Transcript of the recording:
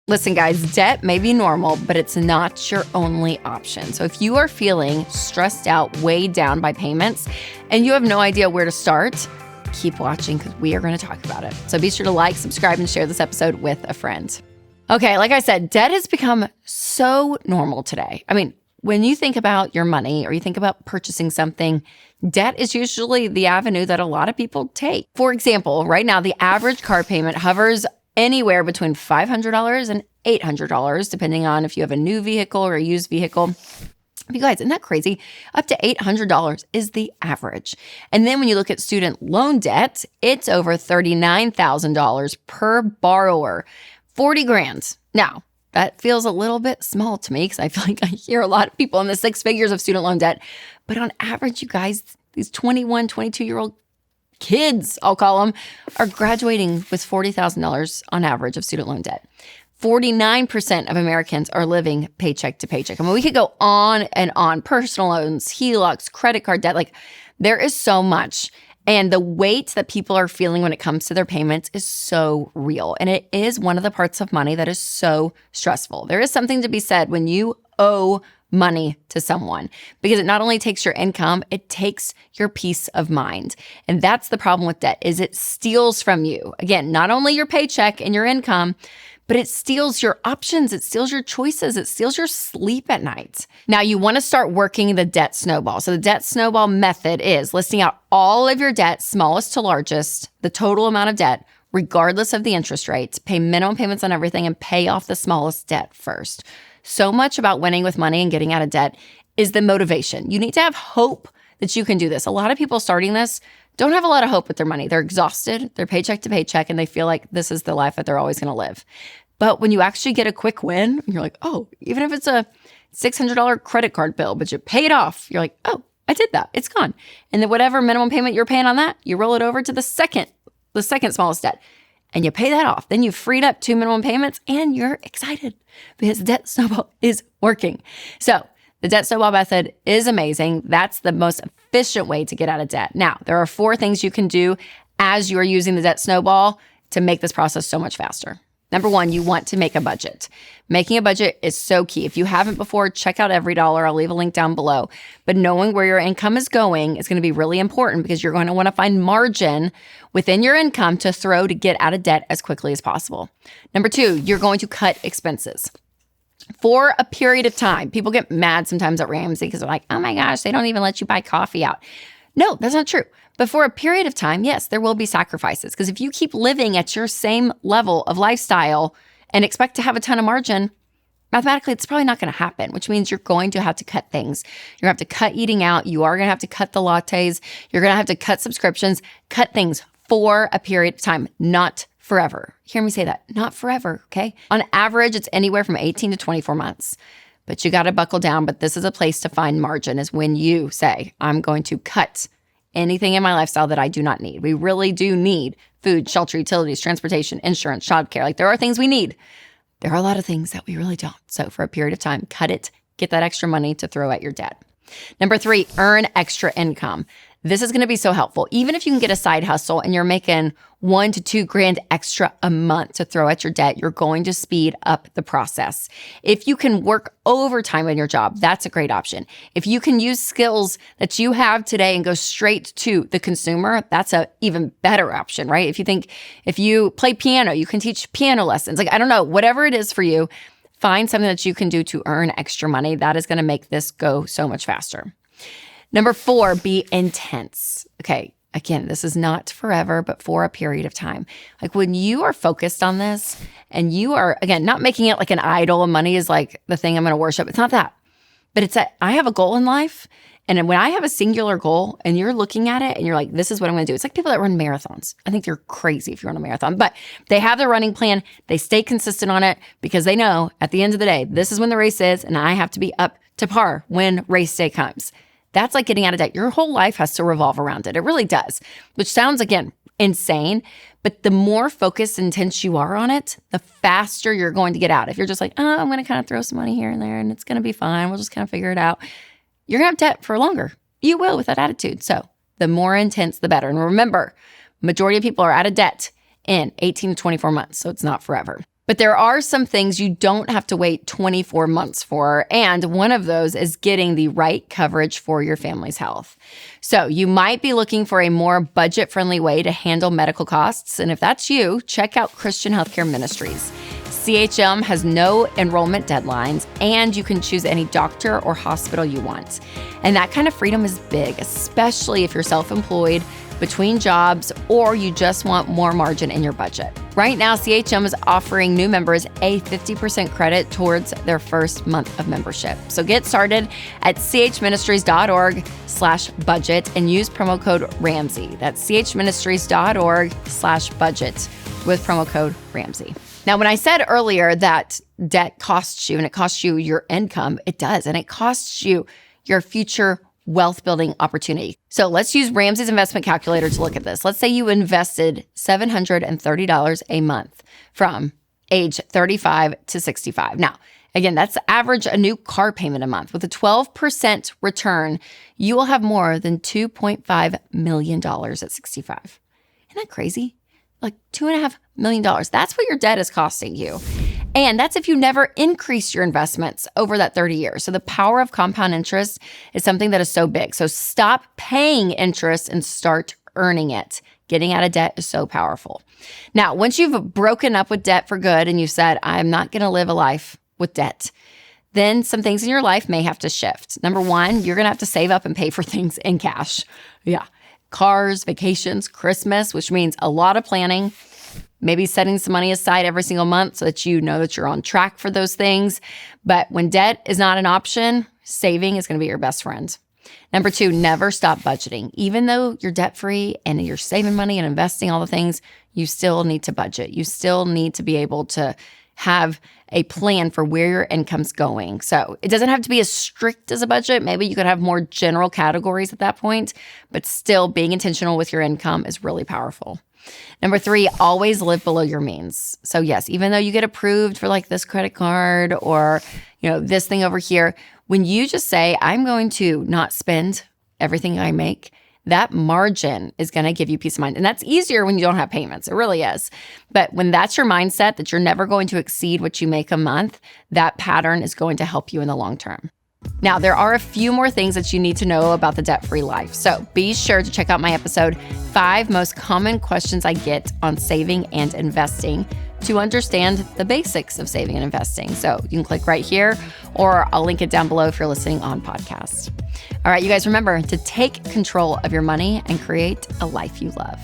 Listen, guys, debt may be normal, but it's not your only option. So if you are feeling stressed out, weighed down by payments, and you have no idea where to start, keep watching because we are going to talk about it. So be sure to like, subscribe, and share this episode with a friend. Okay, like I said, debt has become so normal today. I mean, when you think about your money or you think about purchasing something, debt is usually the avenue that a lot of people take. For example, right now, the average car payment hovers anywhere between $500 and $800, depending on if you have a new vehicle or a used vehicle. You guys, isn't that crazy? Up to $800 is the average. And then when you look at student loan debt, it's over $39,000 per borrower, 40 grand. Now, that feels a little bit small to me because I feel like I hear a lot of people in the six figures of student loan debt. But on average, you guys, these 21, 22-year-old kids, I'll call them, are graduating with $40,000 on average of student loan debt. 49% of Americans are living paycheck to paycheck. I mean, we could go on and on. Personal loans, HELOCs, credit card debt, like there is so much. And the weight that people are feeling when it comes to their payments is so real. And it is one of the parts of money that is so stressful. There is something to be said when you owe money to someone because it not only takes your income, it takes your peace of mind. And that's the problem with debt is it steals from you. Again, not only your paycheck and your income, but it steals your options, it steals your choices, it steals your sleep at night. Now, you want to start working the debt snowball. So the debt snowball method is listing out all of your debt, smallest to largest, the total amount of debt, regardless of the interest rate, pay minimum payments on everything, and pay off the smallest debt first. So much about winning with money and getting out of debt is the motivation. You need to have hope that you can do this. A lot of people starting this don't have a lot of hope with their money. They're exhausted, they're paycheck to paycheck, and they feel like this is the life that they're always going to live. But when you actually get a quick win, you're like, oh, even if it's a $600 credit card bill, but you pay it off, you're like, oh, I did that. It's gone. And then whatever minimum payment you're paying on that, you roll it over to the second smallest debt, and you pay that off. Then you've freed up 2 minimum payments, and you're excited because the debt snowball is working. So the debt snowball method is amazing. That's the most efficient way to get out of debt. Now, there are 4 things you can do as you are using the debt snowball to make this process so much faster. Number 1, you want to make a budget. Making a budget is so key. If you haven't before, check out Every Dollar. I'll leave a link down below. But knowing where your income is going is going to be really important because you're going to want to find margin within your income to throw to get out of debt as quickly as possible. Number 2, you're going to cut expenses. For a period of time, people get mad sometimes at Ramsey because they're like, oh my gosh, they don't even let you buy coffee out. No, that's not true. But for a period of time, yes, there will be sacrifices. Because if you keep living at your same level of lifestyle and expect to have a ton of margin, mathematically, it's probably not going to happen, which means you're going to have to cut things. You're going to have to cut eating out. You are going to have to cut the lattes. You're going to have to cut subscriptions, cut things for a period of time, not forever. Hear me say that. Not forever, okay? On average, it's anywhere from 18 to 24 months. But you got to buckle down. But this is a place to find margin is when you say, I'm going to cut anything in my lifestyle that I do not need. We really do need food, shelter, utilities, transportation, insurance, childcare. Like there are things we need. There are a lot of things that we really don't. So for a period of time, cut it, get that extra money to throw at your debt. Number 3, earn extra income. This is going to be so helpful. Even if you can get a side hustle and you're making $1,000 to $2,000 extra a month to throw at your debt, you're going to speed up the process. If you can work overtime in your job, that's a great option. If you can use skills that you have today and go straight to the consumer, that's an even better option, right? If you play piano, you can teach piano lessons. Like, I don't know, whatever it is for you, find something that you can do to earn extra money. That is going to make this go so much faster. Number 4, be intense. Okay, again, this is not forever, but for a period of time. Like when you are focused on this and you are, again, not making it like an idol and money is like the thing I'm going to worship. It's not that. But it's that I have a goal in life. And when I have a singular goal and you're looking at it and you're like, this is what I'm going to do. It's like people that run marathons. I think they're crazy if you run a marathon, but they have their running plan. They stay consistent on it because they know at the end of the day, this is when the race is and I have to be up to par when race day comes. That's like getting out of debt. Your whole life has to revolve around it. It really does, which sounds, again, insane. But the more focused and intense you are on it, the faster you're going to get out. If you're just like, oh, I'm going to kind of throw some money here and there and it's going to be fine. We'll just kind of figure it out. You're going to have debt for longer. You will with that attitude. So the more intense, the better. And remember, majority of people are out of debt in 18 to 24 months. So it's not forever. But there are some things you don't have to wait 24 months for, and one of those is getting the right coverage for your family's health. So you might be looking for a more budget-friendly way to handle medical costs, and if that's you, check out Christian Healthcare Ministries. CHM has no enrollment deadlines, and you can choose any doctor or hospital you want. And that kind of freedom is big, especially if you're self-employed, between jobs, or you just want more margin in your budget. Right now, CHM is offering new members a 50% credit towards their first month of membership. So get started at chministries.org/budget and use promo code Ramsey. That's chministries.org/budget with promo code Ramsey. Now, when I said earlier that debt costs you and it costs you your income, it does, and it costs you your future wealth building opportunity. So let's use Ramsey's investment calculator to look at this. Let's say you invested $730 a month from age 35 to 65. Now, again, that's average a new car payment a month. With a 12% return, you will have more than $2.5 million at 65. Isn't that crazy? Like $2.5 million. That's what your debt is costing you. And that's if you never increase your investments over that 30 years. So the power of compound interest is something that is so big. So stop paying interest and start earning it. Getting out of debt is so powerful. Now, once you've broken up with debt for good and you said, I'm not going to live a life with debt, then some things in your life may have to shift. Number one, you're going to have to save up and pay for things in cash. Yeah. Cars, vacations, Christmas, which means a lot of planning. Maybe setting some money aside every single month so that you know that you're on track for those things. But when debt is not an option, saving is going to be your best friend. Number two, never stop budgeting. Even though you're debt-free and you're saving money and investing all the things, you still need to budget. You still need to be able to have a plan for where your income's going. So it doesn't have to be as strict as a budget. Maybe you could have more general categories at that point, but still being intentional with your income is really powerful. Number three, always live below your means. So yes, even though you get approved for like this credit card or, this thing over here, when you just say, I'm going to not spend everything I make, that margin is going to give you peace of mind. And that's easier when you don't have payments. It really is. But when that's your mindset that you're never going to exceed what you make a month, that pattern is going to help you in the long term. Now, there are a few more things that you need to know about the debt-free life. So be sure to check out my episode, 5 Most Common Questions I Get on Saving and Investing, to understand the basics of saving and investing. So you can click right here, or I'll link it down below if you're listening on podcast. All right, you guys, remember to take control of your money and create a life you love.